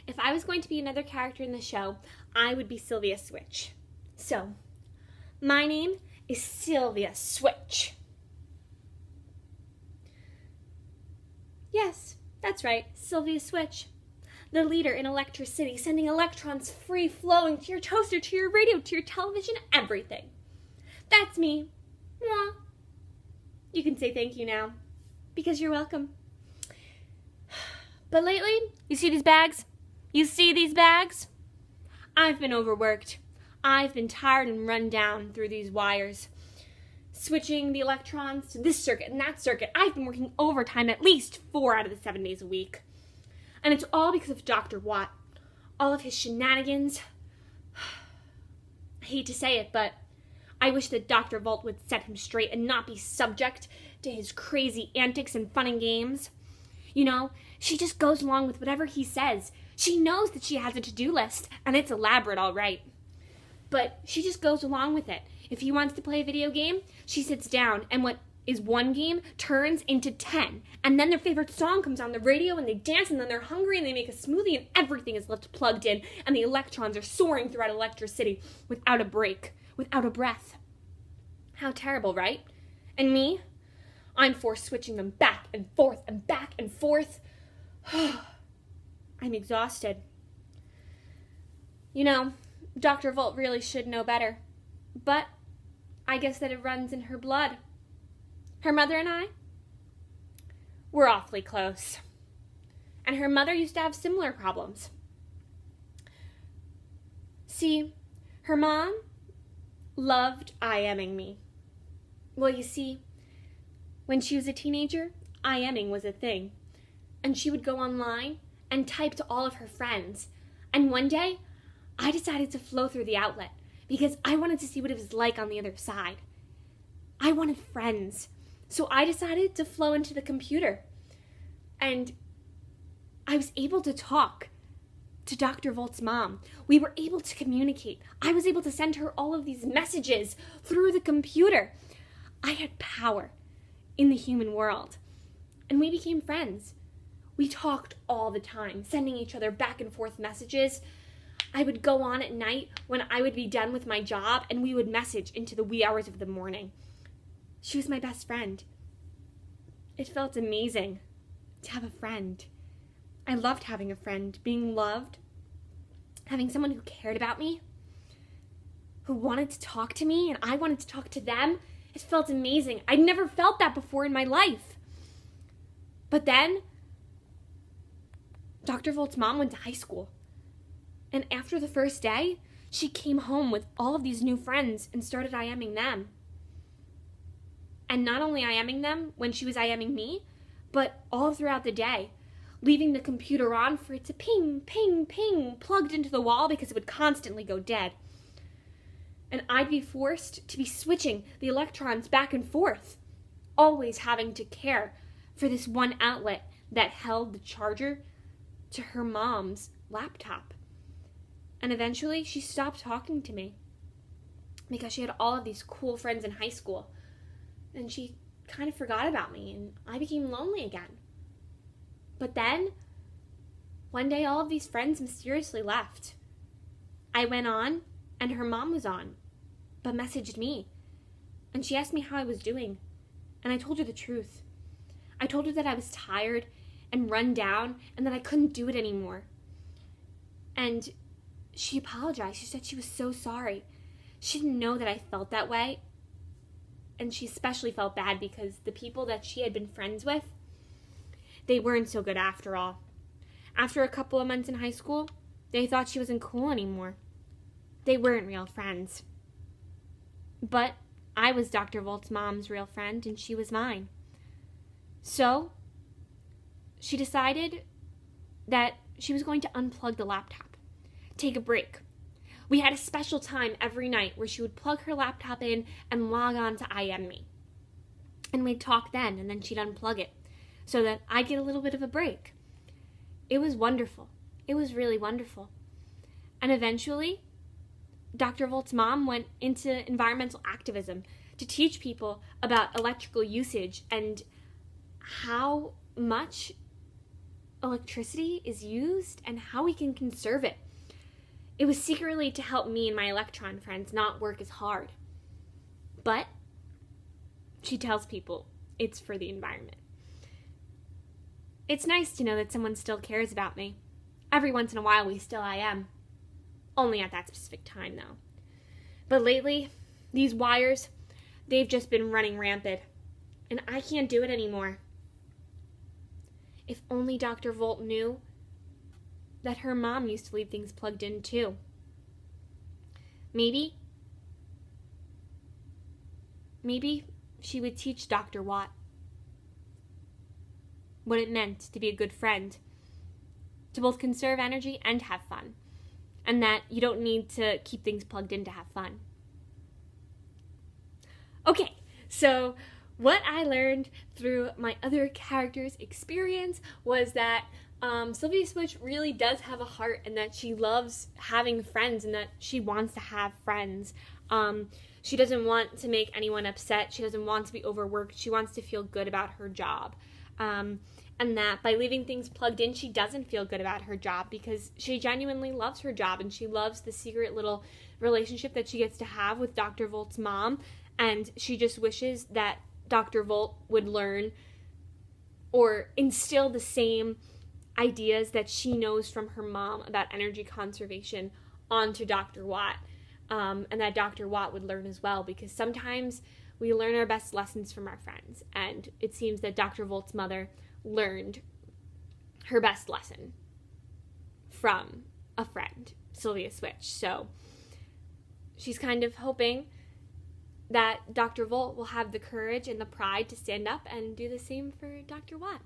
If I was going to be another character in the show, I would be Sylvia Switch. So, my name is Sylvia Switch. Yes, that's right, Sylvia Switch. The leader in electricity, sending electrons free-flowing to your toaster, to your radio, to your television, everything. That's me. Mwah. You can say thank you now, because you're welcome. But lately, you see these bags? You see these bags? I've been overworked. I've been tired and run down through these wires. Switching the electrons to this circuit and that circuit. I've been working overtime at least 4 out of the 7 days a week. And it's all because of Dr. Watt. All of his shenanigans. I hate to say it, but I wish that Dr. Volt would set him straight and not be subject to his crazy antics and fun and games. You know, she just goes along with whatever he says. She knows that she has a to-do list, and it's elaborate, all right. But she just goes along with it. If he wants to play a video game, she sits down, and what is one game turns into 10. And then their favorite song comes on the radio, and they dance, and then they're hungry, and they make a smoothie, and everything is left plugged in, and the electrons are soaring throughout electricity without a break, without a breath. How terrible, right? And me? I'm for switching them back and forth and back and forth. I'm exhausted. You know, Dr. Volt really should know better. But I guess that it runs in her blood. Her mother and I, we're awfully close. And her mother used to have similar problems. See, her mom loved IMing me. Well, you see, when she was a teenager, IMing was a thing. And she would go online and type to all of her friends. And one day, I decided to flow through the outlet because I wanted to see what it was like on the other side. I wanted friends. So I decided to flow into the computer. And I was able to talk to Dr. Volt's mom. We were able to communicate. I was able to send her all of these messages through the computer. I had power in the human world. And we became friends. We talked all the time, sending each other back and forth messages. I would go on at night when I would be done with my job, and we would message into the wee hours of the morning. She was my best friend. It felt amazing to have a friend. I loved having a friend, being loved, having someone who cared about me, who wanted to talk to me, and I wanted to talk to them. It felt amazing. I'd never felt that before in my life. But then, Dr. Volt's mom went to high school. And after the first day, she came home with all of these new friends and started IMing them. And not only IMing them when she was IMing me, but all throughout the day, leaving the computer on for it to ping, ping, ping, plugged into the wall because it would constantly go dead. And I'd be forced to be switching the electrons back and forth, always having to care for this one outlet that held the charger to her mom's laptop. And eventually, she stopped talking to me because she had all of these cool friends in high school. And she kind of forgot about me, and I became lonely again. But then, one day, all of these friends mysteriously left. I went on, and her mom was on, but messaged me. And she asked me how I was doing, and I told her the truth. I told her that I was tired and run down, and that I couldn't do it anymore. And she apologized. She said she was so sorry. She didn't know that I felt that way. And she especially felt bad because the people that she had been friends with, they weren't so good after all. After a couple of months in high school, they thought she wasn't cool anymore. They weren't real friends. But I was Dr. Volt's mom's real friend, and she was mine. So, she decided that she was going to unplug the laptop, take a break. We had a special time every night where she would plug her laptop in and log on to IM me. And we'd talk then, and then she'd unplug it so that I'd get a little bit of a break. It was wonderful. It was really wonderful. And eventually, Dr. Volt's mom went into environmental activism to teach people about electrical usage and how much electricity is used and how we can conserve it. It was secretly to help me and my electron friends not work as hard. But she tells people it's for the environment. It's nice to know that someone still cares about me. Every once in a while we still IM. Only at that specific time, though. But lately, these wires, they've just been running rampant. And I can't do it anymore. If only Dr. Volt knew that her mom used to leave things plugged in too. Maybe she would teach Dr. Watt what it meant to be a good friend, to both conserve energy and have fun, and that you don't need to keep things plugged in to have fun. Okay, so what I learned through my other characters' experience was that Sylvia Switch really does have a heart, and that she loves having friends, and that she wants to have friends. She doesn't want to make anyone upset. She doesn't want to be overworked. She wants to feel good about her job. And that by leaving things plugged in, she doesn't feel good about her job because she genuinely loves her job, and she loves the secret little relationship that she gets to have with Dr. Volt's mom. And she just wishes that Dr. Volt would learn or instill the same ideas that she knows from her mom about energy conservation onto Dr. Watt, and that Dr. Watt would learn as well, because sometimes we learn our best lessons from our friends, and it seems that Dr. Volt's mother learned her best lesson from a friend, Sylvia Switch. So she's kind of hoping that Dr. Volt will have the courage and the pride to stand up and do the same for Dr. Watt.